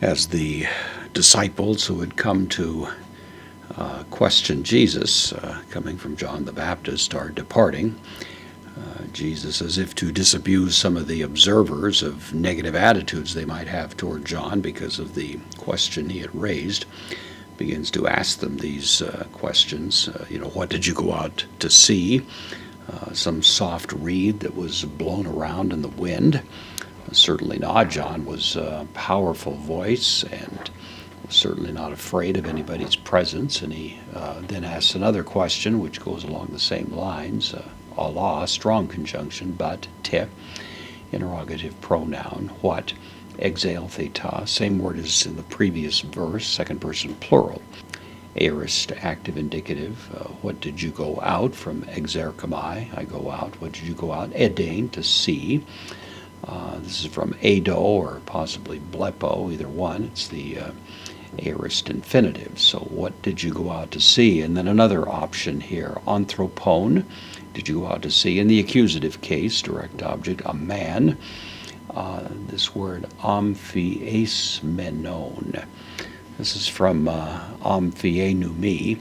as the disciples who had come to question Jesus, coming from John the Baptist, are departing. Jesus, as if to disabuse some of the observers of negative attitudes they might have toward John because of the question he had raised, begins to ask them these questions. What did you go out to see? Some soft reed that was blown around in the wind? Certainly not. John was a powerful voice and was certainly not afraid of anybody's presence. And he then asks another question which goes along the same lines. Allah, strong conjunction, but te, interrogative pronoun. What? Exale theta, same word as in the previous verse, second person plural. Aorist, active indicative. What did you go out? From exerchomai, I go out. What did you go out? Edain, to see. This is from edo or possibly blepo, either one. It's the aorist infinitive. So what did you go out to see? And then another option here, anthropon. Did you go out to see? In the accusative case, direct object, a man. This word amphiasmenon. This is from amphienumi.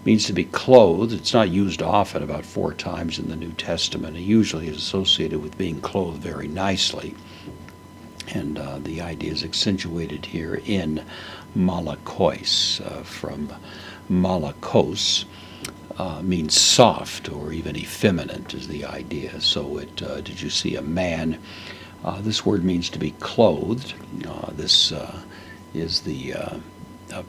Means to be clothed. It's not used often, about 4 times in the New Testament. It usually is associated with being clothed very nicely. And the idea is accentuated here in malakois, from malakos. Means soft or even effeminate is the idea. So did you see a man? This word means to be clothed. This is the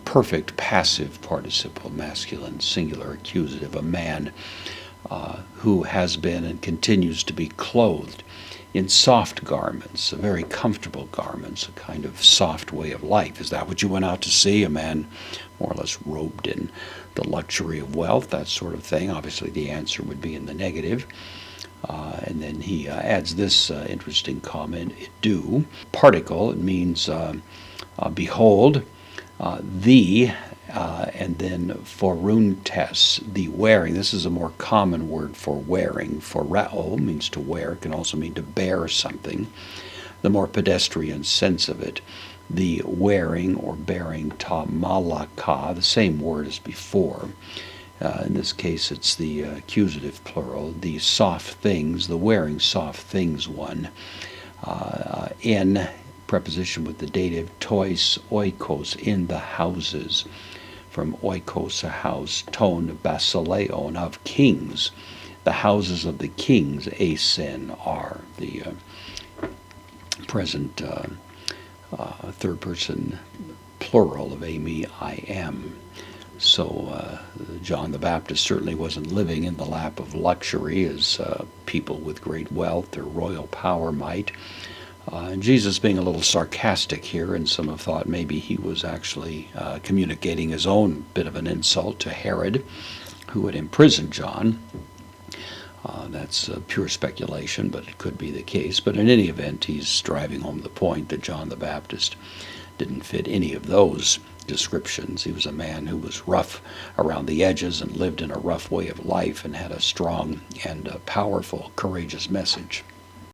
perfect passive participle, masculine, singular, accusative. A man who has been and continues to be clothed in soft garments, very comfortable garments, a kind of soft way of life. Is that what you went out to see? A man more or less robed in the luxury of wealth, that sort of thing? Obviously the answer would be in the negative. And then he adds this interesting comment, do. Particle, it means behold, and then foruntes, the wearing. This is a more common word for wearing. Foreo means to wear. It can also mean to bear something. The more pedestrian sense of it, the wearing or bearing, ta malaka, the same word as before. In this case, it's the accusative plural, the soft things, the wearing soft things one. In preposition with the dative tois oikos, in the houses, from oikos, a house, ton basileon, of kings, the houses of the kings, asen, are the present third person plural of ami, I am. So John the Baptist certainly wasn't living in the lap of luxury as people with great wealth or royal power might. And Jesus being a little sarcastic here, and some have thought maybe he was actually communicating his own bit of an insult to Herod, who had imprisoned John. That's pure speculation, but it could be the case. But in any event, he's driving home the point that John the Baptist didn't fit any of those descriptions. He was a man who was rough around the edges and lived in a rough way of life and had a strong and powerful, courageous message.